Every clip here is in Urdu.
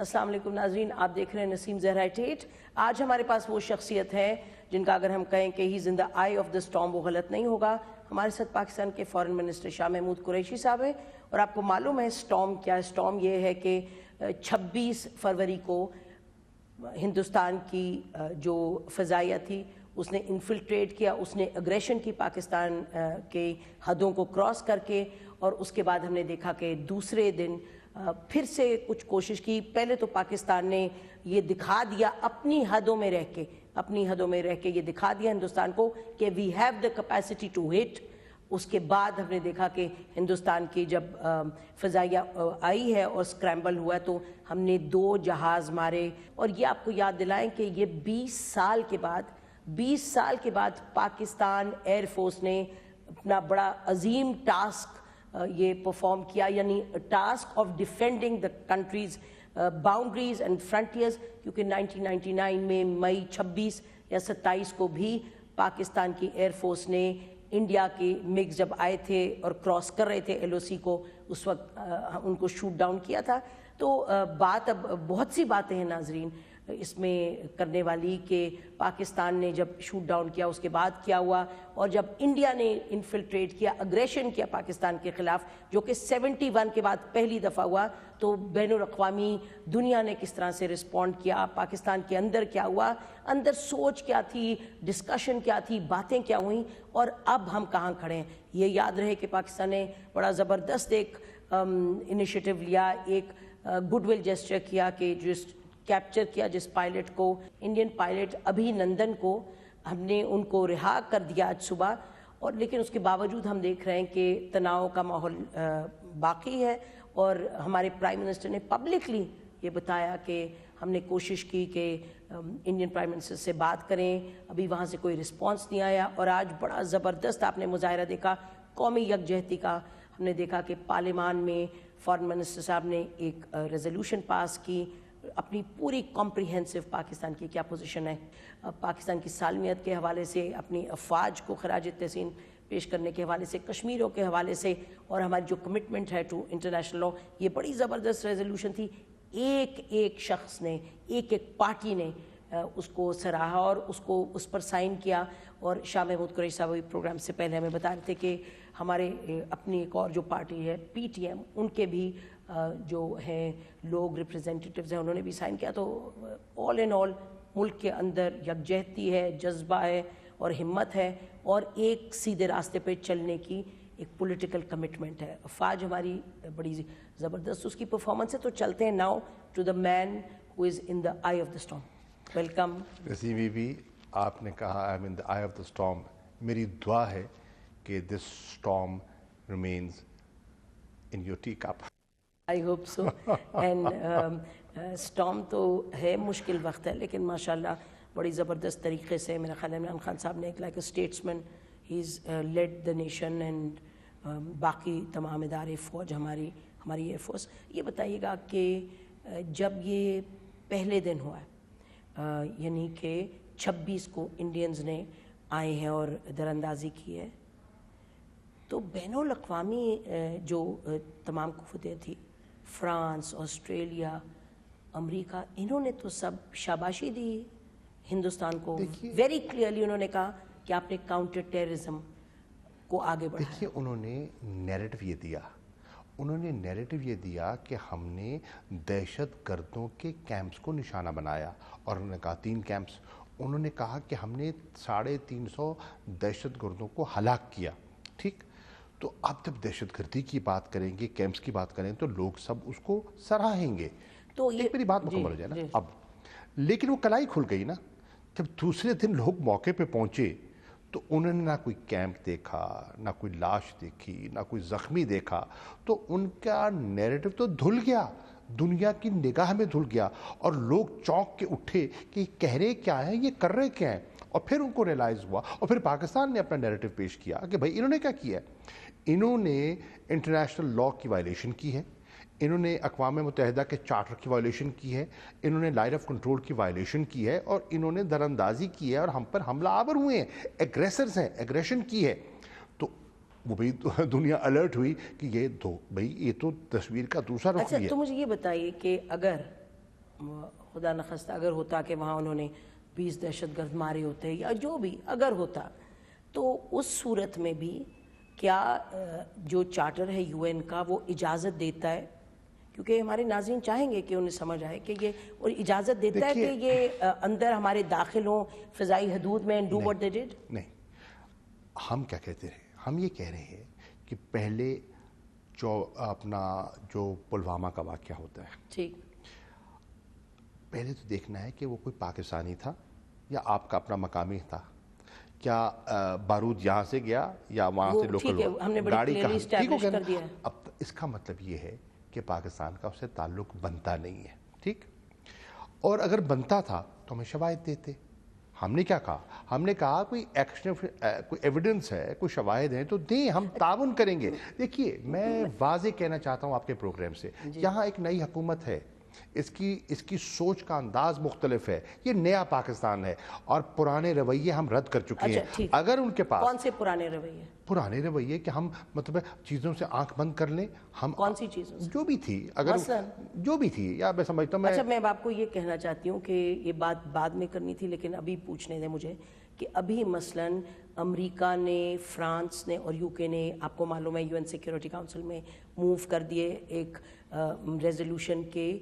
السلام علیکم ناظرین، آپ دیکھ رہے ہیں نسیم زہرا ٹیٹ۔ آج ہمارے پاس وہ شخصیت ہے جن کا اگر ہم کہیں کہ ہی ان the eye of the storm وہ غلط نہیں ہوگا۔ ہمارے ساتھ پاکستان کے فارن منسٹر شاہ محمود قریشی صاحب ہیں، اور آپ کو معلوم ہے اسٹارم کیا ہے۔ اسٹارم یہ ہے کہ 26 فروری کو ہندوستان کی جو فضائیہ تھی اس نے انفلٹریٹ کیا، اس نے اگریشن کی پاکستان کے حدوں کو کراس کر کے، اور اس کے بعد ہم نے دیکھا کہ دوسرے دن پھر سے کچھ کوشش کی۔ پہلے تو پاکستان نے یہ دکھا دیا اپنی حدوں میں رہ کے یہ دکھا دیا ہندوستان کو کہ we have the capacity to hit. اس کے بعد ہم نے دیکھا کہ ہندوستان کی جب فضائیہ آئی ہے اور اسکریمبل ہوا تو ہم نے 2 جہاز مارے، اور یہ آپ کو یاد دلائیں کہ یہ 20 سال کے بعد پاکستان ایئر فورس نے اپنا بڑا عظیم ٹاسک یہ پرفارم کیا، یعنی task of defending the countries boundaries and frontiers, کیونکہ 1999 میں مئی 26 یا 27 کو بھی پاکستان کی ایئر فورس نے انڈیا کے مگز جب آئے تھے اور کراس کر رہے تھے ایل او سی کو، اس وقت ان کو شوٹ ڈاؤن کیا تھا۔ تو بات اب بہت سی باتیں ہیں ناظرین اس میں کرنے والی کہ پاکستان نے جب شوٹ ڈاؤن کیا اس کے بعد کیا ہوا، اور جب انڈیا نے انفلٹریٹ کیا، اگریشن کیا پاکستان کے خلاف، جو کہ 71 کے بعد پہلی دفعہ ہوا، تو بین الاقوامی دنیا نے کس طرح سے رسپونڈ کیا، پاکستان کے اندر کیا ہوا، اندر سوچ کیا تھی، ڈسکشن کیا تھی، باتیں کیا ہوئیں، اور اب ہم کہاں کھڑے ہیں۔ یہ یاد رہے کہ پاکستان نے بڑا زبردست ایک انیشیٹو لیا، ایک گڈ ول جیسچر کیا کہ جس کیپچر کیا جس پائلٹ کو، انڈین پائلٹ ابھی نندن کو، ہم نے ان کو رہا کر دیا آج صبح، اور لیکن اس کے باوجود ہم دیکھ رہے ہیں کہ تناؤ کا ماحول باقی ہے، اور ہمارے پرائم منسٹر نے پبلکلی یہ بتایا کہ ہم نے کوشش کی کہ انڈین پرائم منسٹر سے بات کریں، ابھی وہاں سے کوئی رسپانس نہیں آیا، اور آج بڑا زبردست آپ نے مظاہرہ دیکھا قومی یکجہتی کا۔ ہم نے دیکھا کہ پارلیمان میں فارن منسٹر صاحب نے ایک ریزولوشن پاس کی، اپنی پوری کمپریہنسو پاکستان کی کیا پوزیشن ہے، پاکستان کی سالمیت کے حوالے سے، اپنی افواج کو خراج تحسین پیش کرنے کے حوالے سے، کشمیروں کے حوالے سے، اور ہماری جو کمٹمنٹ ہے ٹو انٹرنیشنل لاء، یہ بڑی زبردست ریزولوشن تھی۔ ایک شخص نے، ایک پارٹی نے اس کو سراہا اور اس پر سائن کیا، اور شاہ محمود قریشی صاحب پروگرام سے پہلے ہمیں بتا رہے تھے کہ ہمارے اپنی ایک اور جو پارٹی ہے پی ٹی ایم، ان کے بھی جو ہیں لوگ ریپرزینٹیٹیوز ہیں، انہوں نے بھی سائن کیا۔ تو آل ان آل ملک کے اندر یکجہتی ہے، جذبہ ہے اور ہمت ہے، اور ایک سیدھے راستے پہ چلنے کی ایک پولیٹیکل کمٹمنٹ ہے۔ افواج ہماری بڑی زبردست اس کی پرفارمنس ہے۔ تو چلتے ہیں now to the man who is in the eye of the storm. Welcome Naseem Bibi بی، آپ نے کہا I am in the eye of the storm. میری دعا ہے کہ this storm remains in your tea cup. I hope so. And storm تو ہے، مشکل وقت ہے، لیکن ماشاءاللہ بڑی زبردست طریقے سے میرا خیال ہے عمران خان صاحب نے ایک like a statesman has lead the nation, and باقی تمام ادارے، فوج، ہماری ایئر فورس۔ یہ بتائیے گا کہ جب یہ پہلے دن ہوا ہے، یعنی کہ 26 کو انڈینز نے آئے ہیں اور در اندازی کی ہے، تو بین الاقوامی جو تمام قوتیں تھیں، فرانس، آسٹریلیا، امریکہ، انہوں نے تو سب شاباشی دی ہندوستان کو۔ ویری کلیئرلی انہوں نے کہا کہ آپ نے کاؤنٹر ٹیررزم کو آگے بڑھایا۔ دیکھیے، انہوں نے نیریٹو یہ دیا کہ ہم نے دہشت گردوں کے کیمپس کو نشانہ بنایا، اور انہوں نے کہا 3 کیمپس، انہوں نے کہا کہ ہم نے 350 دہشت گردوں کو ہلاک کیا۔ ٹھیک، تو آپ جب دہشت گردی کی بات کریں گے، کیمپس کی بات کریں، تو لوگ سب اس کو سراہیں گے۔ تو ایک میری بات مکمل ہو جائے نا اب، لیکن وہ کلائی کھل گئی نا جب دوسرے دن لوگ موقع پہ پہنچے، تو انہوں نے نہ کوئی کیمپ دیکھا، نہ کوئی لاش دیکھی، نہ کوئی زخمی دیکھا، تو ان کا نیریٹو تو دھل گیا، دنیا کی نگاہ میں دھل گیا، اور لوگ چونک کے اٹھے کہ یہ کہہ رہے کیا ہے، یہ کر رہے کیا ہیں، اور پھر ان کو ریلائز ہوا، اور پھر پاکستان نے اپنا نیریٹو پیش کیا کہ بھائی انہوں نے کیا کیا ہے، انہوں نے انٹرنیشنل لاء کی وائلیشن کی ہے، انہوں نے اقوام متحدہ کے چارٹر کی وائلیشن کی ہے، انہوں نے لائن آف کنٹرول کی وائلیشن کی ہے، اور انہوں نے در اندازی کی ہے، اور ہم پر حملہ آور ہوئے ہیں، ایگریسرز ہیں، ایگریشن کی ہے۔ تو وہ بھائی دنیا الرٹ ہوئی کہ یہ تو تصویر کا دوسرا رخ بھی ہے۔ اچھا، تو مجھے یہ بتائیے کہ اگر خدا نخواستہ اگر ہوتا کہ وہاں انہوں نے 20 دہشت گرد مارے ہوتے یا جو بھی اگر ہوتا، تو اس صورت میں بھی کیا جو چارٹر ہے یو این کا وہ اجازت دیتا ہے؟ کیونکہ ہمارے ناظرین چاہیں گے کہ انہیں سمجھ آئے کہ یہ، اور اجازت دیتا ہے کہ یہ اندر ہمارے داخل ہوں فضائی حدود میں ڈو واٹ دے ڈڈ؟ نہیں، ہم کیا کہتے ہیں، ہم یہ کہہ رہے ہیں کہ پہلے اپنا جو پلوامہ کا واقعہ ہوتا ہے، ٹھیک، پہلے تو دیکھنا ہے کہ وہ کوئی پاکستانی تھا یا آپ کا اپنا مقامی تھا، کیا بارود یہاں سے گیا یا وہاں سے لوکل ہم نے بڑی کلیئرلی اسٹیبلش کر دیا ہے۔ اب اس کا مطلب یہ ہے کہ پاکستان کا اس سے تعلق بنتا نہیں ہے، ٹھیک، اور اگر بنتا تھا تو ہمیں شواہد دیتے۔ ہم نے کیا کہا؟ ہم نے کہا کوئی ایکشن، کوئی ایویڈنس ہے، کوئی شواہد ہیں تو دیں، ہم تعاون کریں گے۔ دیکھیے، میں واضح کہنا چاہتا ہوں آپ کے پروگرام سے، یہاں ایک نئی حکومت ہے، اس کی سوچ کا انداز مختلف ہے، یہ نیا پاکستان ہے اور پرانے رویے ہم رد کر چکے ہیں۔ اگر ان کے پاس کون سے پرانے رویے؟ پرانے رویے کہ ہم مطلب چیزوں سے آنکھ بند کر لیں، ہم کون سی چیزوں سے؟ جو بھی تھی، اگر جو بھی تھی، یا میں سمجھتا ہوں، اچھا، میں آپ کو یہ کہنا چاہتی ہوں کہ یہ بات بعد میں کرنی تھی لیکن ابھی پوچھنے دیں مجھے کہ ابھی مثلاً امریکہ نے، فرانس نے اور یو کے نے، آپ کو معلوم ہے یو این سیکیورٹی کاؤنسل میں موو کر دیے ایک ریزولوشن کے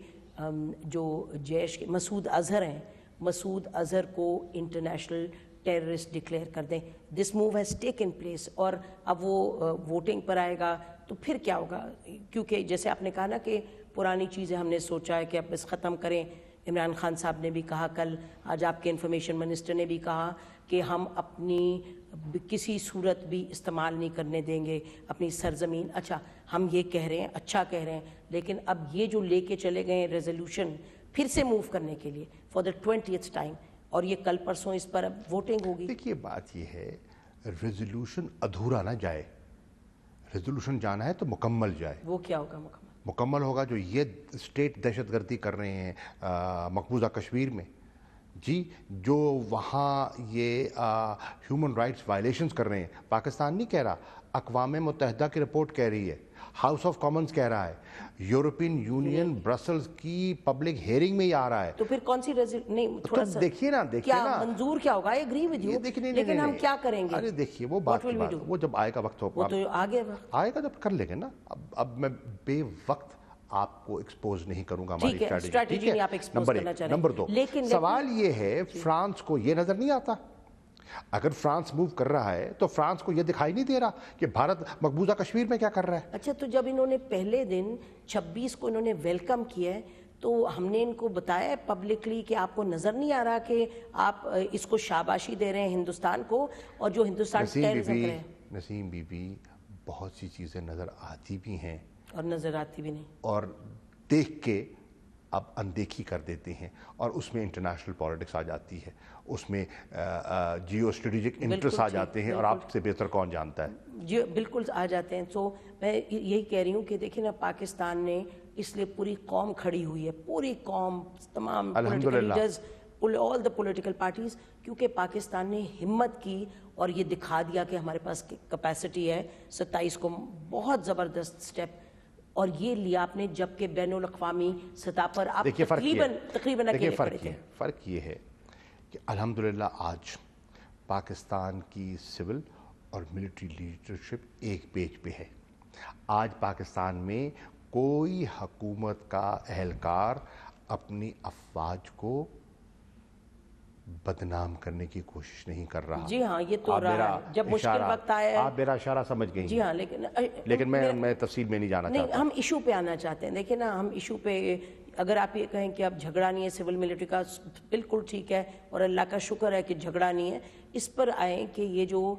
جو جیش کے مسعود اظہر ہیں، مسعود اظہر کو انٹرنیشنل ٹیررسٹ ڈکلیئر کر دیں۔ This move has taken place, اور اب وہ ووٹنگ پر آئے گا تو پھر کیا ہوگا؟ کیونکہ جیسے آپ نے کہا نا کہ پرانی چیزیں ہم نے سوچا ہے کہ اب بس ختم کریں۔ عمران خان صاحب نے بھی کہا کل، آج آپ کے انفارمیشن منسٹر نے بھی کہا کہ ہم اپنی کسی صورت بھی استعمال نہیں کرنے دیں گے اپنی سرزمین۔ اچھا، ہم یہ کہہ رہے ہیں، اچھا کہہ رہے ہیں، لیکن اب یہ جو لے کے چلے گئے ریزولوشن پھر سے موو کرنے کے لیے فار دا 20th ٹائم، اور یہ کل پرسوں اس پر اب ووٹنگ ہوگی۔ دیکھیے، بات یہ ہے، ریزولوشن ادھورا نہ جائے، ریزولوشن جانا ہے تو مکمل جائے۔ وہ کیا ہوگا مکمل ہوگا جو یہ اسٹیٹ دہشت گردی کر رہے ہیں مقبوضہ کشمیر میں، جی، جو وہاں یہ ہیومن رائٹس وائلیشنز کر رہے ہیں، پاکستان نہیں کہہ رہا، اقوام متحدہ کی رپورٹ کہہ رہی ہے، ہاؤس آف کامنز کہہ رہا ہے، یورپین یونین برسلز کی پبلک ہیئرنگ میں یہ آ رہا ہے۔ تو پھر کون سی نہیں تھوڑا سا دیکھیے نا کیا منظور کیا ہوگا؟ I agree with you، لیکن ہم کیا کریں گے؟ ارے دیکھیے، وہ بات وہ جب آئے گا وقت ہوگا، وہ تو آگے آئے گا جب کر لیں گے نا۔ اب میں بے وقت آپ کو ایکسپوز نہیں کروں گا ہماری اسٹریٹجی نہیں آپ ایکسپوز کرنا چاہ رہے ہیں۔ نمبر 2، سوال یہ ہے، فرانس کو یہ نظر نہیں آتا؟ اگر فرانس موو کر رہا ہے تو فرانس کو یہ دکھائی نہیں دے رہا کہ بھارت مقبوضہ کشمیر میں کیا کر رہا ہے؟ اچھا، تو جب انہوں نے پہلے دن 26 کو انہوں نے ویلکم کیا ہے تو ہم نے ان کو بتایا ہے پبلکلی کہ آپ کو نظر نہیں آ رہا کہ آپ اس کو شاباشی دے رہے ہیں ہندوستان کو، اور جو ہندوستان ٹیررزم کرے؟ نسیم بی بی، بہت سی چیزیں نظر آتی بھی ہیں اور نظر آتی بھی نہیں، اور دیکھ کے اب اندیکھی کر دیتے ہیں، اور اس میں انٹرنیشنل پالیٹکس آ جاتی ہے، اس میں جیو اسٹریٹجک انٹرسٹ آ جاتے ہیں، اور آپ سے بہتر کون جانتا ہے؟ جی بالکل آ جاتے ہیں۔ تو میں یہی کہہ رہی ہوں کہ دیکھیں نا، پاکستان نے اس لیے پوری قوم کھڑی ہوئی ہے، پوری قوم، تمام political leaders, all the political parties, کیونکہ پاکستان نے ہمت کی اور یہ دکھا دیا کہ ہمارے پاس کیپیسٹی ہے۔ 27 کو بہت زبردست سٹیپ، اور یہ لیا آپ نے جبکہ بین الاقوامی سطح پر آپ تقریباً اکیلے کھڑے تھے۔ فرق یہ ہے کہ الحمدللہ آج پاکستان کی سول اور ملٹری لیڈرشپ ایک پیج پہ ہے۔ آج پاکستان میں کوئی حکومت کا اہلکار اپنی افواج کو بدنام کرنے کی کوشش نہیں کر رہا۔ جی ہاں، یہ تو رہا ہے، جب مشکل وقت آیا ہے۔ آپ میرا اشارہ سمجھ گئی۔ جی ہاں، لیکن میں تفصیل میں نہیں جانا چاہتا۔ نہیں، ہم ایشو پہ آنا چاہتے ہیں۔ دیکھیں نا، ہم ایشو پہ، اگر آپ یہ کہیں کہ اب جھگڑا نہیں ہے سول ملٹری کا، بالکل ٹھیک ہے، اور اللہ کا شکر ہے کہ جھگڑا نہیں ہے۔ اس پر آئیں کہ یہ جو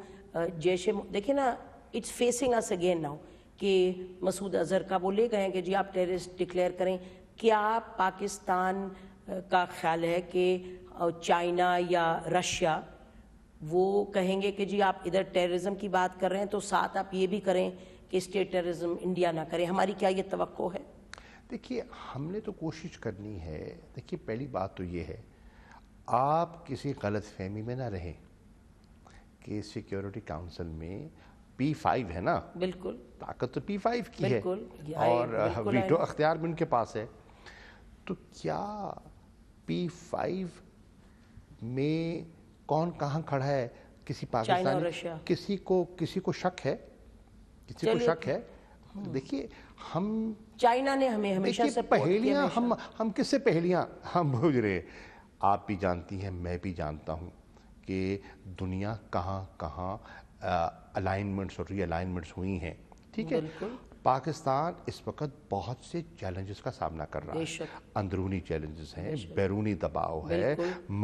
جیش، دیکھیں نا، it's facing us again now, کہ مسعود اظہر کا وہ لے گئے ہیں کہ جی آپ ٹیررسٹ ڈکلیئر کریں۔ کیا پاکستان کا خیال ہے کہ چائنا یا رشیا وہ کہیں گے کہ جی آپ ادھر ٹیررزم کی بات کر رہے ہیں تو ساتھ آپ یہ بھی کریں کہ اسٹیٹ ٹیررزم انڈیا نہ کرے؟ ہماری کیا یہ توقع ہے؟ دیکھیے، ہم نے تو کوشش کرنی ہے۔ دیکھیے، پہلی بات تو یہ ہے، آپ کسی غلط فہمی میں نہ رہیں کہ سیکیورٹی کاؤنسل میں P5 ہے نا، بالکل طاقت تو P5 کی ہے، بالکل، اور ویٹو اختیار بھی ان کے پاس ہے۔ تو کیا P5 میں کون کہاں کھڑا ہے؟ کسی پاکستانی کسی کو شک ہے؟ کسی کو شک ہے؟ دیکھیے ہم چائنا نے ہمیں ہمیشہ پہیلیاں ہم کس سے پہیلیاں ہم بوجھ رہے. آپ بھی جانتی ہیں، میں بھی جانتا ہوں کہ دنیا کہاں کہاں الائنمنٹس اور ری الائنمنٹس ہوئی ہیں. ٹھیک ہے، پاکستان اس وقت بہت سے چیلنجز کا سامنا کر رہا ہے. اندرونی چیلنجز ہیں، بیرونی دباؤ ہے،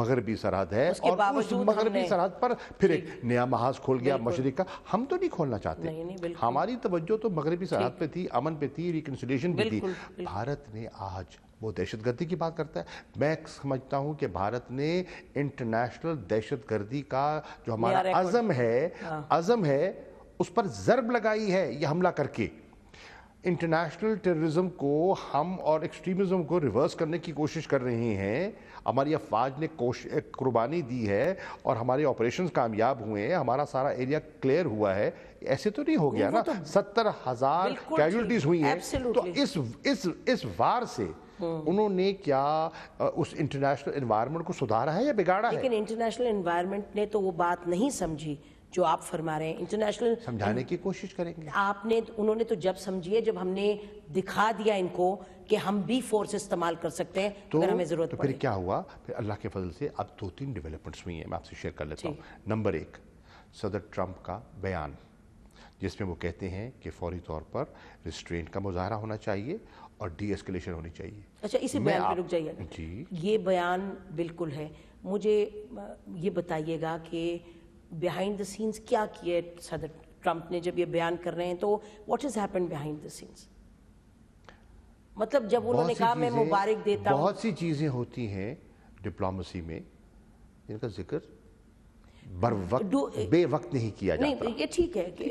مغربی سرحد ہے، اور اس مغربی سرحد پر پھر ایک نیا محاذ کھول گیا مشرق کا. ہم تو نہیں کھولنا چاہتے، ہماری توجہ تو مغربی سرحد پہ تھی، امن پہ تھی، ریکنسیلیشن پہ تھی. بھارت نے آج وہ دہشت گردی کی بات کرتا ہے. میں سمجھتا ہوں کہ بھارت نے انٹرنیشنل دہشت گردی کا جو ہمارا عزم ہے اس پر ضرب لگائی ہے. یہ حملہ کر کے انٹرنیشنل ٹیررزم کو ہم اور ایکسٹریمزم کو ریورس کرنے کی کوشش کر رہے ہیں. ہماری افواج نے قربانی دی ہے اور ہمارے آپریشنز کامیاب ہوئے ہیں، ہمارا سارا ایریا کلیئر ہوا ہے. ایسے تو نہیں ہو گیا نا، 70,000 کیجولٹیز ہوئی ہیں. تو اس وار سے انہوں نے کیا اس انٹرنیشنل انوائرمنٹ کو سدھارا ہے یا بگاڑا ہے؟ لیکن انٹرنیشنل انوائرمنٹ نے تو وہ بات نہیں سمجھی جو آپ فرما رہے ہیں. انٹرنیشنل سمجھانے کی کوشش کریں گے. انہوں نے تو جب سمجھی ہے جب ہم نے دکھا دیا ان کو کہ ہم بھی فورس استعمال کر سکتے ہیں اگر ہمیں ضرورت پڑے. پھر کیا ہوا؟ پھر اللہ کے فضل سے اب 2-3 ڈیولپمنٹس ہوئی ہیں، میں آپ سے شیئر کر لیتا ہوں. نمبر 1، صدر ٹرمپ کا بیان جس میں وہ کہتے ہیں کہ فوری طور پر ریسٹرینٹ کا مظاہرہ ہونا چاہیے اور ڈی ایسکیلیشن ہونی چاہیے. اچھا، اسی بیان پہ رک جائیے. جی، یہ بیان بالکل ہے. مجھے یہ بتائیے گا کہ بیہائنڈ دا سینز کیا کیے صدر ٹرمپ نے جب یہ بیان کر رہے ہیں؟ تو what is happened behind the scenes? مطلب جب انہوں نے کہا میں مبارک دیتا ہوں. بہت سی چیزیں ہوتی ہیں ڈپلومیسی میں جن کا ذکر بے وقت نہیں کیا جاتا. نہیں، یہ ٹھیک ہے کہ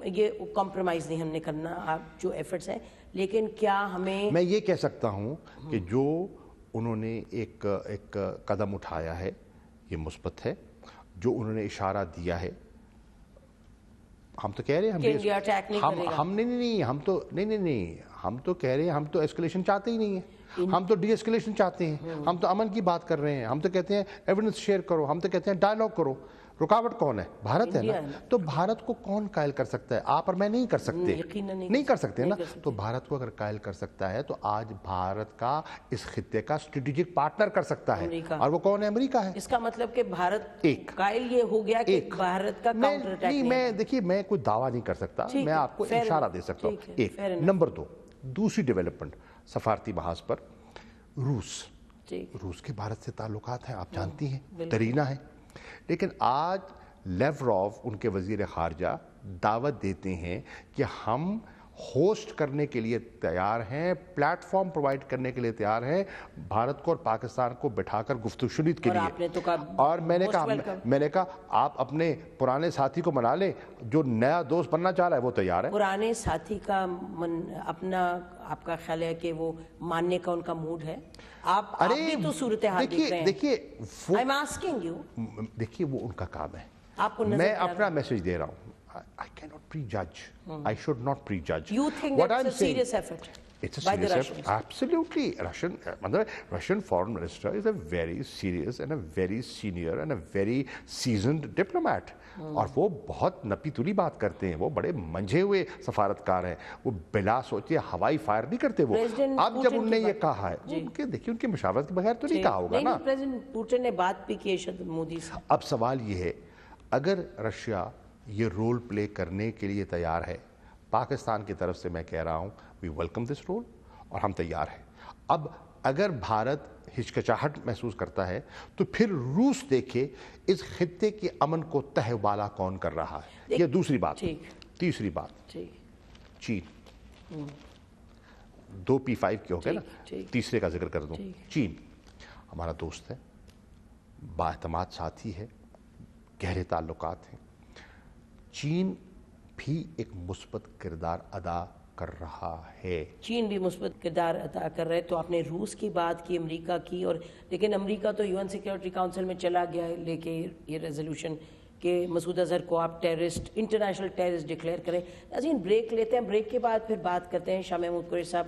یہ کمپرومائز نہیں ہم نے کرنا، آپ جو ایفرٹس ہیں. لیکن کیا ہمیں، میں یہ کہہ سکتا ہوں کہ جو انہوں نے ایک قدم اٹھایا ہے یہ مثبت ہے. جو انہوں نے اشارہ دیا ہے، ہم تو کہہ رہے ہیں ہم تو کہہ رہے ہیں ہم تو ایسکیلیشن چاہتے ہی نہیں ہیں، ہم تو ڈی ایسکیلیشن چاہتے ہیں، ہم تو امن کی بات کر رہے ہیں. ہم تو کہتے ہیں ایویڈنس شیئر کرو، ہم تو کہتے ہیں ڈائیلاگ کرو. رکاوٹ کون ہے؟ بھارت ہے نا. تو بھارت کو کون قائل کر سکتا ہے؟ آپ اور میں نہیں کر سکتے، نہیں کر سکتے نا. تو بھارت کو اگر قائل کر سکتا ہے تو آج بھارت کا اس خطے کا اسٹریٹجک پارٹنر کر سکتا ہے، اور وہ کون ہے؟ امریکہ ہے. اس کا مطلب کہ بھارت قائل یہ ہو گیا کہ بھارت کا کاؤنٹر اٹیک نہیں. میں دیکھیے میں کوئی دعویٰ نہیں کر سکتا، میں آپ کو اشارہ دے سکتا ہوں. ایک. نمبر 2، دوسری ڈیولپمنٹ سفارتی محاذ پر روس کے بھارت سے تعلقات ہیں، آپ جانتی ہیں، ترینہ ہیں. لیکن آج لیوروف ان کے وزیر خارجہ دعوت دیتے ہیں کہ ہم ہوسٹ کرنے کے لیے تیار ہیں، پلیٹ فارم پرووائڈ کرنے کے لیے تیار ہیں بھارت کو اور پاکستان کو بٹھا کر گفتگو شنید کے لیے. اور میں نے کہا آپ اپنے پرانے ساتھی کو منا لیں، جو نیا دوست بننا چاہ رہا ہے وہ تیار ہے. پرانے ساتھی کا اپنا آپ کا خیال ہے کہ وہ ماننے کا ان کا موڈ ہے؟ آپ بھی تو صورتحال دیکھ رہے ہیں. دیکھیے وہ ان کا کام ہے. میں اپنا میسج دے رہا ہوں. I cannot prejudge. I should not prejudge. You think that's a serious effort? It's a serious effort. Absolutely. Russian foreign minister is a very serious and a very senior and a very seasoned diplomat. اور وہ بہت نپی تلی بات کرتے ہیں، وہ بڑے منجھے ہوئے سفارتکار ہیں، وہ بلا سوچے ہوائی فائر نہیں کرتے. وہ اب جب انہوں نے یہ کہا ہے، دیکھیے ان کی مشاورت کے بغیر تو نہیں کہا ہوگا نا. پریزیڈنٹ پوٹن نے بات بھی کی ہے مودی سے. اب سوال یہ ہے، اگر رشیا یہ رول پلے کرنے کے لیے تیار ہے، پاکستان کی طرف سے میں کہہ رہا ہوں وی ویلکم دس رول اور ہم تیار ہیں. اب اگر بھارت ہچکچاہٹ محسوس کرتا ہے تو پھر روس دیکھے اس خطے کے امن کو تہ بالا کون کر رہا ہے. یہ دوسری بات. تیسری بات، چین. 2 P5 کے ہو گئے نا، تیسرے کا ذکر کر دوں. چین ہمارا دوست ہے، بااعتماد ساتھی ہے، گہرے تعلقات ہیں. چین بھی ایک مثبت کردار ادا کر رہا ہے. چین بھی مثبت کردار ادا کر رہے. تو آپ نے روس کی بات کی، امریکہ کی، اور لیکن امریکہ تو UN سیکیورٹی کاؤنسل میں چلا گیا ہے لے کے یہ ریزولوشن کہ مسعود اظہر کو آپ ٹیررسٹ، انٹرنیشنل ٹیررسٹ ڈکلیئر کریں. عظیم بریک لیتے ہیں، بریک کے بعد پھر بات کرتے ہیں. شاہ محمود قریشی صاحب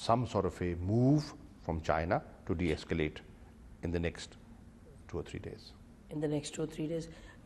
some sort of a move from China to de-escalate in the next 2 or 3 days. In the next 2 or 3 days.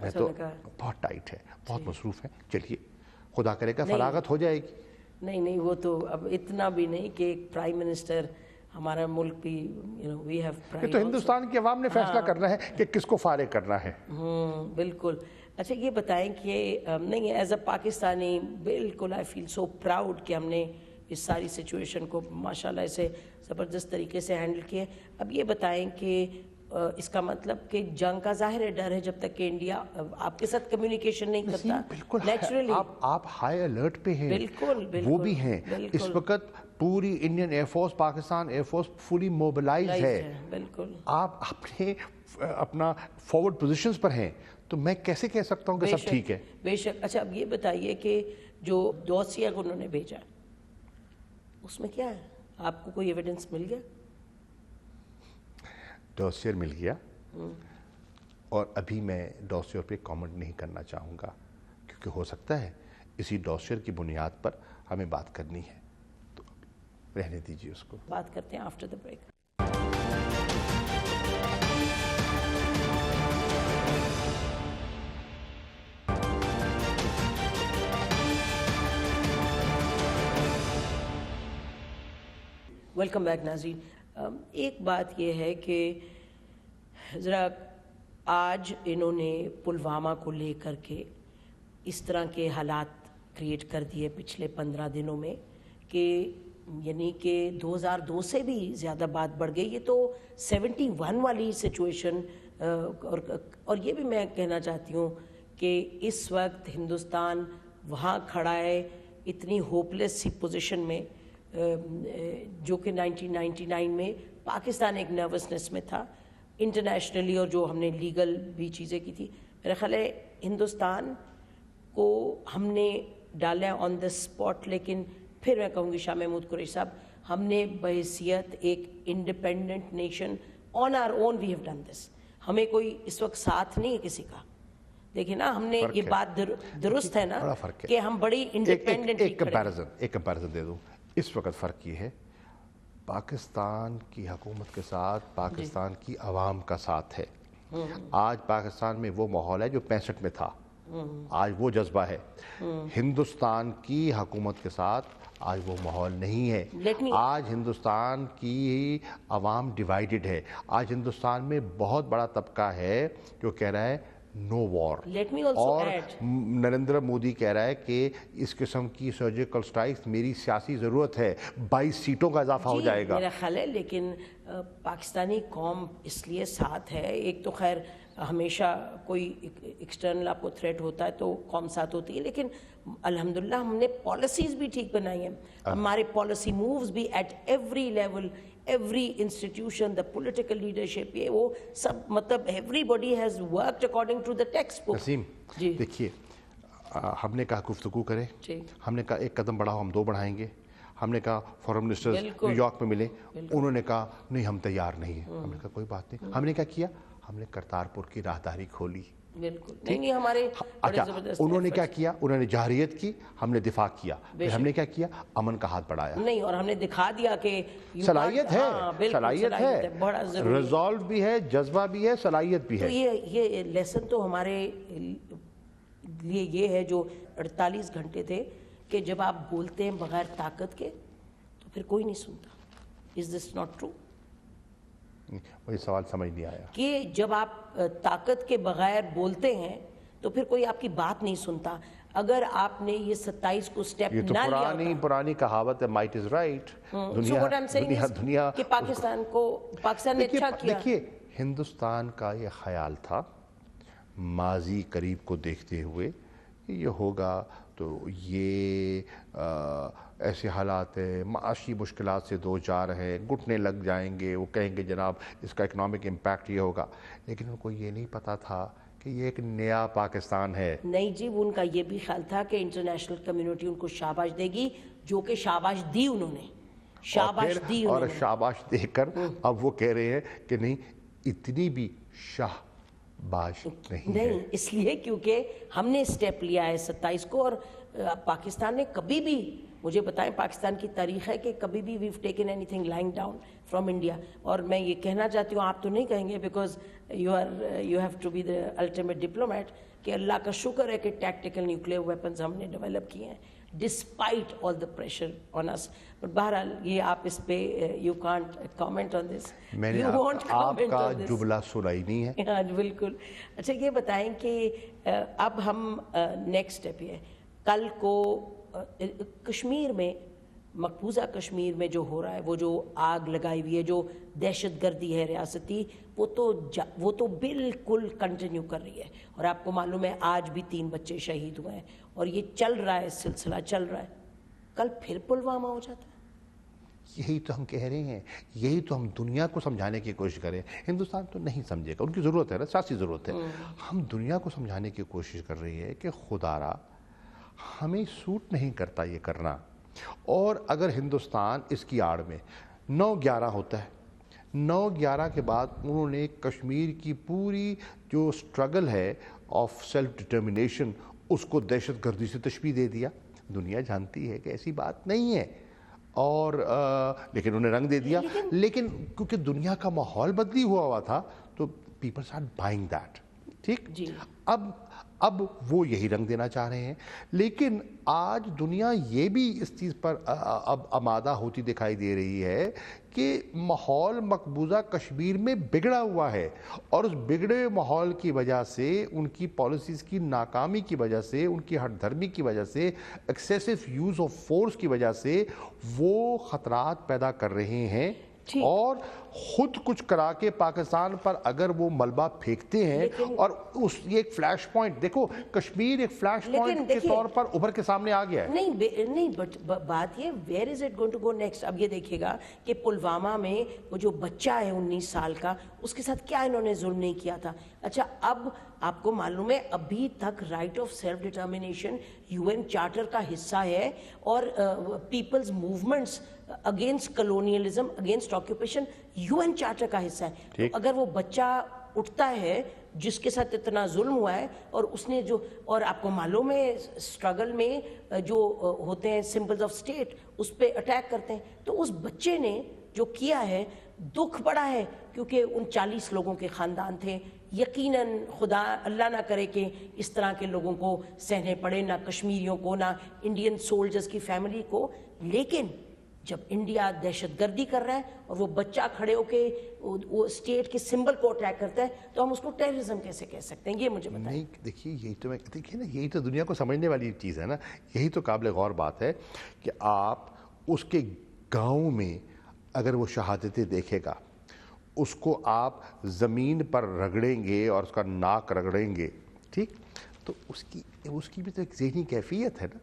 میں تو بہت ٹائٹ ہے, بہت مصروف ہے. چلیے خدا کرے گا فراغت ہو جائے گی. نہیں وہ تو اب اتنا بھی نہیں کہ ایک پرائم منسٹر, ہمارا ملک بھی وی ہیو یہ تو ہندوستان کی عوام نے فیصلہ کرنا ہے کہ کس کو فارغ کرنا ہے. بالکل. اچھا یہ بتائیں کہ نہیں ایز اے پاکستانی بالکل آئی فیل سو پراؤڈ کہ ہم نے اس ساری سچویشن کو ماشاءاللہ اسے زبردست طریقے سے ہینڈل کیا. اب یہ بتائیں کہ اس کا مطلب کہ جنگ کا ظاہر ہے ڈر ہے جب تک کہ انڈیا آپ کے ساتھ کمیونیکیشن نہیں کرتا. بالکل نیچرلی آپ ہائی الرٹ پہ ہیں. بالکل وہ بھی ہیں اس وقت. پوری Indian air force, Pakistan air force fully mobilise ہے. بالکل آپ اپنا فارورڈ پوزیشنز پر ہیں, تو میں کیسے کہہ سکتا ہوں کہ سب ٹھیک ہے؟ بے شک. اچھا اب یہ بتائیے کہ جو ڈوسیہ کو انہوں نے بھیجا اس میں کیا ہے, آپ کو کوئی ایویڈنس مل گیا؟ ڈوسیئر مل گیا, اور ابھی میں ڈوسیئر پہ کامنٹ نہیں کرنا چاہوں گا, کیونکہ ہو سکتا ہے اسی ڈوسیئر کی بنیاد پر ہمیں بات کرنی ہے, تو رہنے دیجیے اس کو. بات کرتے ہیں after the break. Welcome back ناظرین. ایک بات یہ ہے کہ ذرا آج انہوں نے پلوامہ کو لے کر کے اس طرح کے حالات کریٹ کر دیے پچھلے 15 دنوں میں کہ یعنی کہ 2002 سے بھی زیادہ بات بڑھ گئی. یہ تو 71 والی سچویشن, اور یہ بھی میں کہنا چاہتی ہوں کہ اس وقت ہندوستان وہاں کھڑا ہے اتنی ہوپلیس سی پوزیشن میں, جو کہ 1999 میں پاکستان ایک نروسنس میں تھا انٹرنیشنلی, اور جو ہم نے لیگل بھی چیزیں کی تھی. میرا خیال ہے ہندوستان کو ہم نے ڈالا ہے آن دا اسپاٹ, لیکن پھر میں کہوں گی شاہ محمود قریشی صاحب, ہم نے بحیثیت ایک independent nation on our own we have done this. ہمیں کوئی اس وقت ساتھ نہیں ہے کسی کا. دیکھیں نا, ہم نے یہ بات درست ہے نا کہ ہم بڑی انڈیپینڈنٹ. ایک کمپیریزن دے دوں. اس وقت فرق یہ ہے, پاکستان کی حکومت کے ساتھ پاکستان کی عوام کا ساتھ ہے. آج پاکستان میں وہ ماحول ہے جو 65 میں تھا, آج وہ جذبہ ہے. ہندوستان کی حکومت کے ساتھ آج وہ ماحول نہیں ہے. آج ہندوستان کی عوام ڈیوائیڈڈ ہے. آج ہندوستان میں بہت بڑا طبقہ ہے جو کہہ رہا ہے نو وار, اور نریندر مودی کہہ رہا ہے کہ اس قسم کی سرجیکل سٹرائکس میری سیاسی ضرورت ہے, 22 سیٹوں کا اضافہ ہو جائے گا. میرا خیال ہے لیکن پاکستانی قوم اس لیے ساتھ ہے. ایک تو خیر ہمیشہ کوئی ایکسٹرنل آپ کو تھریٹ ہوتا ہے تو قوم ساتھ ہوتی ہے, لیکن الحمدللہ ہم نے پالیسیز بھی ٹھیک بنائی ہیں. ہمارے پالیسی مووز بھی at every level, every institution, the political leadership, یہ وہ سب, مطلب every body has worked according to the text book. Naseem دیکھیے, ہم نے کہا گفتگو کریں, ہم نے کہا ایک قدم بڑھاؤ, ہم 2 بڑھائیں گے. ہم نے کہا فارن منسٹرز نیو یارک میں ملے, انہوں نے کہا نہیں ہم تیار نہیں ہیں. ہم نے کہا کوئی بات نہیں. ہم نے کیا کیا, ہم نے کرتارپور کی راہداری کھولی. بالکل نہیں ہمارے. اچھا انہوں نے کیا کیا, انہوں نے جارحیت کی, ہم نے دفاع کیا. پھر ہم نے کیا کیا, امن کا ہاتھ بڑھایا. نہیں, اور ہم نے دکھا دیا کہ صلاحیت ہے, صلاحیت ہے, ریزالو بھی ہے, جذبہ بھی ہے, صلاحیت بھی ہے. تو یہ لیسن تو ہمارے لیے یہ ہے جو 48 گھنٹے تھے کہ جب آپ بولتے ہیں بغیر طاقت کے تو پھر کوئی نہیں سنتا. از دس ناٹ ٹرو؟ مجھے سوال سمجھ نہیں آیا. کہ جب آپ طاقت کے بغیر بولتے ہیں تو پھر کوئی آپ کی بات نہیں سنتا. اگر آپ نے یہ 27 کو سٹیپ نہ لیا, یہ تو پرانی کہاوت ہے, مائٹ از رائٹ. دنیا کہ پاکستان نے اچھا کیا. دیکھیے ہندوستان کا یہ خیال تھا ماضی قریب کو دیکھتے ہوئے یہ ہوگا تو یہ ایسے حالات ہیں, معاشی مشکلات سے 2 چار ہیں, گھٹنے لگ جائیں گے, وہ کہیں گے جناب اس کا اکنامک امپیکٹ یہ ہوگا. لیکن ان کو یہ نہیں پتا تھا کہ یہ ایک نیا پاکستان ہے. نہیں جی, ان کا یہ بھی خیال تھا کہ انٹرنیشنل کمیونٹی ان کو شاباش دے گی, جو کہ شاباش دی انہوں نے, شاباش دی. اور شاباش دے کر اب وہ کہہ رہے ہیں کہ نہیں اتنی بھی باش نہیں, اس لیے کیونکہ ہم نے سٹیپ لیا ہے 27 کو, اور پاکستان نے کبھی بھی مجھے بتائیں پاکستان کی تاریخ ہے کہ کبھی بھی view taken any thing lying down from India. اور میں یہ کہنا چاہتی ہوں, آپ تو نہیں کہیں گے because you have to be the ultimate diplomat, کہ اللہ کا شکر ہے کہ ٹیکٹیکل نیوکلیئر ویپنز ہم نے ڈیولپ کیے ہیں despite all the pressure on us. But بہرحال یہ آپ اس پہ you can't comment on this. میں نے آپ کا جملہ سنا ہی نہیں ہے. ہاں بالکل. اچھا یہ بتائیں کہ اب ہم نیکسٹ اسٹیپ یہ ہے, کل کو کشمیر میں, مقبوضہ کشمیر میں جو ہو رہا ہے, وہ جو آگ لگائی ہوئی ہے, جو دہشت گردی ہے ریاستی, وہ تو بالکل کنٹینیو کر رہی ہے. اور آپ کو معلوم ہے آج بھی 3 بچے شہید ہوئے ہیں اور یہ چل رہا ہے, سلسلہ چل رہا ہے. کل پھر پلوامہ ہو جاتا ہے. یہی تو ہم کہہ رہے ہیں, یہی تو ہم دنیا کو سمجھانے کی کوشش کریں. ہندوستان تو نہیں سمجھے گا, ان کی ضرورت ہے نا, سیاسی ضرورت ہے. ہم دنیا کو سمجھانے کی کوشش کر رہی ہے کہ خدا را ہمیں سوٹ نہیں کرتا یہ کرنا. اور اگر ہندوستان اس کی آڑ میں 9/11 ہوتا ہے, 9/11 کے بعد انہوں نے کشمیر کی پوری جو سٹرگل ہے آف سیلف ڈٹرمنیشن اس کو دہشت گردی سے تشبیہ دے دیا. دنیا جانتی ہے کہ ایسی بات نہیں ہے, اور لیکن انہیں رنگ دے دیا. لیکن کیونکہ دنیا کا ماحول بدلی ہوا تھا تو پیپل اسٹارٹ بائنگ دیٹ. ٹھیک, اب وہ یہی رنگ دینا چاہ رہے ہیں. لیکن آج دنیا یہ بھی اس چیز پر اب آمادہ ہوتی دکھائی دے رہی ہے کہ ماحول مقبوضہ کشمیر میں بگڑا ہوا ہے, اور اس بگڑے ہوئے ماحول کی وجہ سے, ان کی پالیسیز کی ناکامی کی وجہ سے, ان کی ہٹ دھرمی کی وجہ سے, ایکسیسو یوز آف فورس کی وجہ سے وہ خطرات پیدا کر رہے ہیں. اور خود کچھ کرا کے پاکستان پر اگر وہ ملبہ پھینکتے ہیں, اور یہ ایک فلیش پوائنٹ دیکھو, کشمیر ایک فلیش پوائنٹ کے طور پر ابھر کے سامنے آ گیا ہے. نہیں بٹ بات یہ, where is it going to go next. اب یہ دیکھیے گا کہ پلوامہ میں وہ جو بچہ ہے 19 سال کا, اس کے ساتھ کیا انہوں نے ظلم نہیں کیا تھا. اچھا اب آپ کو معلوم ہے ابھی تک right of self determination UN charter کا حصہ ہے, اور people's movements against colonialism, against occupation UN charter کا حصہ ہے. تو اگر وہ بچہ اٹھتا ہے جس کے ساتھ اتنا ظلم ہوا ہے, اور اس نے جو, اور آپ کو معلوم ہے اسٹرگل میں جو ہوتے ہیں سمبلز آف اسٹیٹ اس پہ اٹیک کرتے ہیں, تو اس بچے نے جو کیا ہے دکھ بڑا ہے, کیونکہ ان 40 لوگوں کے خاندان تھے. یقیناً خدا اللہ نہ کرے کہ اس طرح کے لوگوں کو سہنے پڑے, نہ کشمیریوں کو, نہ انڈین سولجرز کی فیملی کو. لیکن جب انڈیا دہشت گردی کر رہا ہے اور وہ بچہ کھڑے ہو کے وہ اسٹیٹ کے سمبل کو اٹیک کرتا ہے, تو ہم اس کو ٹیررزم کیسے کہہ سکتے ہیں؟ یہ مجھے بتائیں. نہیں دیکھیے, یہی تو میں دیکھیے نا, یہی تو دنیا کو سمجھنے والی چیز ہے نا. یہی تو قابل غور بات ہے کہ آپ اس کے گاؤں میں اگر وہ شہادتیں دیکھے گا, اس کو آپ زمین پر رگڑیں گے اور اس کا ناک رگڑیں گے, ٹھیک, تو اس کی بھی تو ایک ذہنی کیفیت ہے نا.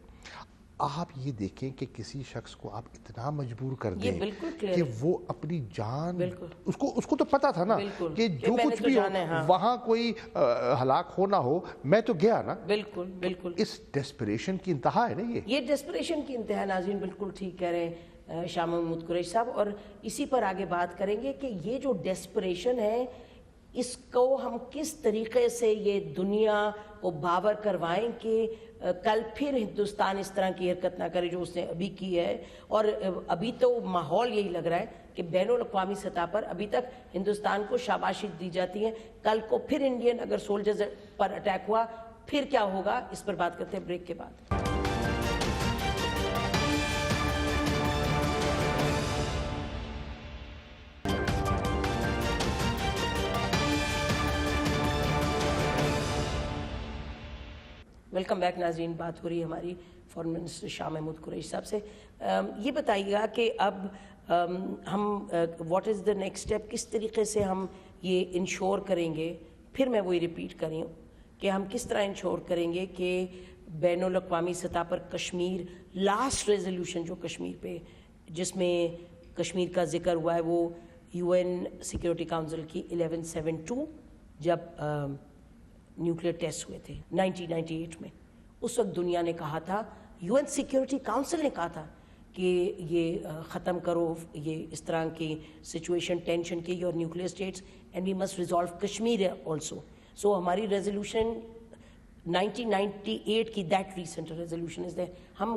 آپ یہ دیکھیں کہ کسی شخص کو آپ اتنا مجبور کر دیں کہ وہ اپنی جان, اس کو تو پتا تھا نا کہ جو کچھ بھی ہو وہاں کوئی ہلاک ہو نہ ہو, میں تو گیا نا. بالکل اس ڈیسپریشن کی انتہا ہے نا یہ ڈیسپریشن کی انتہا. ناظرین بالکل ٹھیک کہہ رہے ہیں شاہ محمود قریشی صاحب, اور اسی پر آگے بات کریں گے کہ یہ جو ڈیسپریشن ہے اس کو ہم کس طریقے سے یہ دنیا کو باور کروائیں کہ کل پھر ہندوستان اس طرح کی حرکت نہ کرے جو اس نے ابھی کی ہے. اور ابھی تو ماحول یہی لگ رہا ہے کہ بین الاقوامی سطح پر ابھی تک ہندوستان کو شاباشی دی جاتی ہے. کل کو پھر انڈین اگر سولجرز پر اٹیک ہوا پھر کیا ہوگا, اس پر بات کرتے ہیں بریک کے بعد. ویلکم بیک ناظرین. بات ہو رہی ہے ہماری فارن منسٹر شاہ محمود قریشی صاحب سے. یہ بتائیے گا کہ اب ہم what is the next step, کس طریقے سے ہم یہ انشور کریں گے, پھر میں وہی ریپیٹ کر رہی ہوں کہ ہم کس طرح انشور کریں گے کہ بین الاقوامی سطح پر کشمیر, لاسٹ ریزولوشن جو کشمیر پہ جس میں کشمیر کا ذکر ہوا ہے وہ UN سیکیورٹی کاؤنسل کی 1172 جب نیوکلیئر ٹیسٹ ہوئے تھے 1998 میں, اس وقت دنیا نے کہا تھا, UN سیکیورٹی کاؤنسل نے کہا تھا کہ یہ ختم کرو یہ اس طرح کی سچویشن, ٹینشن کی, your nuclear status and we must resolve Kashmir also. So ہماری ریزولوشن 1998 کی that recent resolution is there. ہم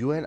UN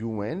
UN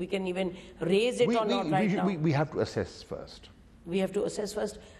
we can even raise it or not right now. We have to assess first. We have to assess first.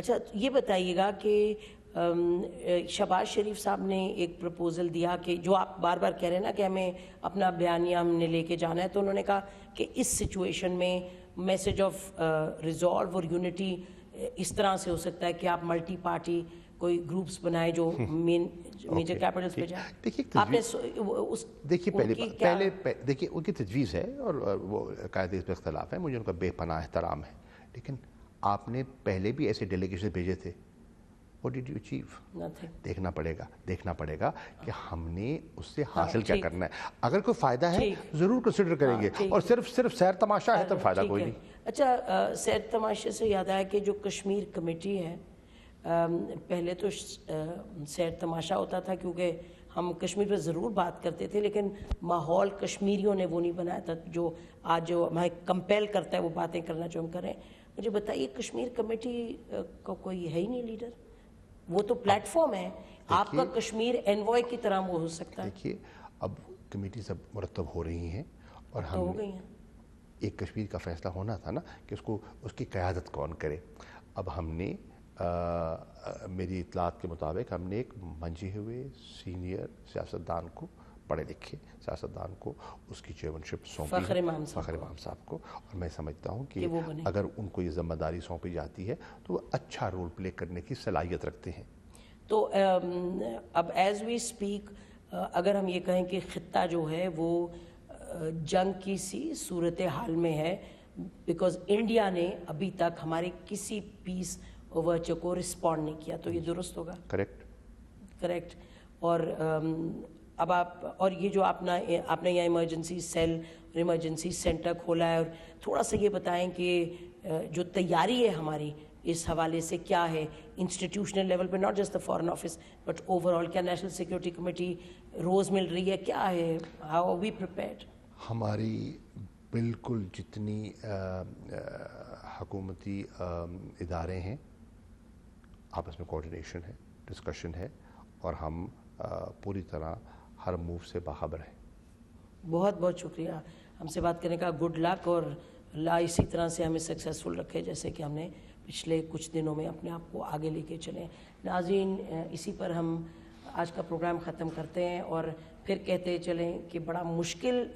اچھا یہ بتائیے گا کہ شہباز شریف صاحب نے ایک پرپوزل دیا کہ جو آپ بار بار کہہ رہے ہیں نا کہ ہمیں اپنا بیانیہ ہم نے لے کے جانا ہے، تو انہوں نے کہا کہ اس سچویشن میں میسج آف ریزالو اور یونٹی اس طرح سے ہو سکتا ہے کہ آپ ملٹی پارٹی کوئی گروپس بنائے جو میجر کیپٹلز پہ جائیں. آپ نے دیکھیے پہلے دیکھیے ان کی تجویز ہے اور وہ قاعدے اس پہ اختلاف ہے، مجھے ان کا بے پناہ احترام ہے، لیکن آپ نے پہلے بھی ایسے ڈیلیگیشن بھیجے تھے. What did you achieve? دیکھنا پڑے گا کہ ہم نے اس سے حاصل کیا کرنا ہے. اگر کوئی فائدہ ہے ضرور کنسیڈر کریں گے، اور صرف سیر تماشا ہے تو فائدہ کوئی نہیں. اچھا سیر تماشے سے یاد آیا کہ جو کشمیر کمیٹی ہے، پہلے تو سیر تماشا ہوتا تھا کیونکہ ہم کشمیر پہ ضرور بات کرتے تھے، لیکن ماحول کشمیریوں نے وہ نہیں بنایا تھا جو آج جو ہمیں کمپیل کرتا ہے وہ باتیں کرنا جو ہم کریں. مجھے بتائیے کشمیر کمیٹی کا کوئی ہے ہی نہیں لیڈر؟ وہ تو پلیٹ فارم ہے، آپ کا کشمیر انوائے کی طرح وہ ہو سکتا ہے. دیکھیے اب کمیٹی سب مرتب ہو رہی ہیں اور ہم ایک کشمیر کا فیصلہ ہونا تھا نا کہ اس کی قیادت کون کرے. اب ہم نے میری اطلاعات کے مطابق ہم نے ایک منجے ہوئے سینئر سیاستدان کو، پڑھے لکھے سیاستدان کو اس کی چیئرمینشپ سونپی، فخر امام صاحب کو. اور میں سمجھتا ہوں کہ اگر ان کو یہ ذمہ داری سونپی جاتی ہے تو وہ اچھا رول پلے کرنے کی صلاحیت رکھتے ہیں. تو اب ایز وی اسپیک اگر ہم یہ کہیں کہ خطہ جو ہے وہ جنگ کی سی صورتحال میں ہے، بیکاز انڈیا نے ابھی تک ہمارے کسی پیس اوورچر کو رسپونڈ نہیں کیا، تو یہ درست ہوگا؟ کریکٹ. اور اب اور یہ جو آپ نے یہاں ایمرجنسی سیل اور ایمرجنسی سینٹر کھولا ہے، اور تھوڑا سا یہ بتائیں کہ جو تیاری ہے ہماری اس حوالے سے کیا ہے انسٹیٹیوشنل لیول پہ، not just the foreign office but over all. کیا نیشنل سیکورٹی کمیٹی روز مل رہی ہے؟ کیا ہے، ہاؤ آر وی پریپیئرڈ؟ ہماری بالکل جتنی حکومتی ادارے ہیں آپس میں کوارڈینیشن ہے، ڈسکشن ہے، اور ہم پوری طرح ہر موو سے باخبر ہیں. بہت بہت شکریہ ہم سے بات کرنے کا. گڈ لک، اور اللہ اسی طرح سے ہمیں سکسیزفل رکھے جیسے کہ ہم نے پچھلے کچھ دنوں میں اپنے آپ کو آگے لے کے چلیں. ناظرین، اسی پر ہم آج کا پروگرام ختم کرتے ہیں اور پھر کہتے چلیں کہ بڑا مشکل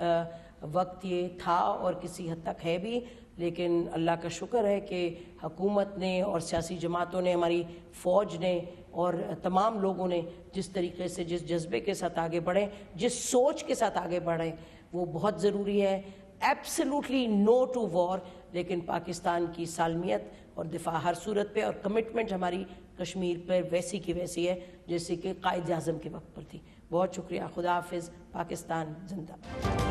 وقت یہ تھا اور کسی حد تک ہے بھی، لیکن اللہ کا شکر ہے کہ حکومت نے اور سیاسی جماعتوں نے، ہماری فوج نے اور تمام لوگوں نے جس طریقے سے، جس جذبے کے ساتھ آگے بڑھیں، جس سوچ کے ساتھ آگے بڑھیں، وہ بہت ضروری ہے. ایبسلیوٹلی نو ٹو وار، لیکن پاکستان کی سالمیت اور دفاع ہر صورت پہ، اور کمٹمنٹ ہماری کشمیر پر ویسی کی ویسی ہے جیسے کہ قائد اعظم کے وقت پر تھی. بہت شکریہ. خدا حافظ. پاکستان زندہ.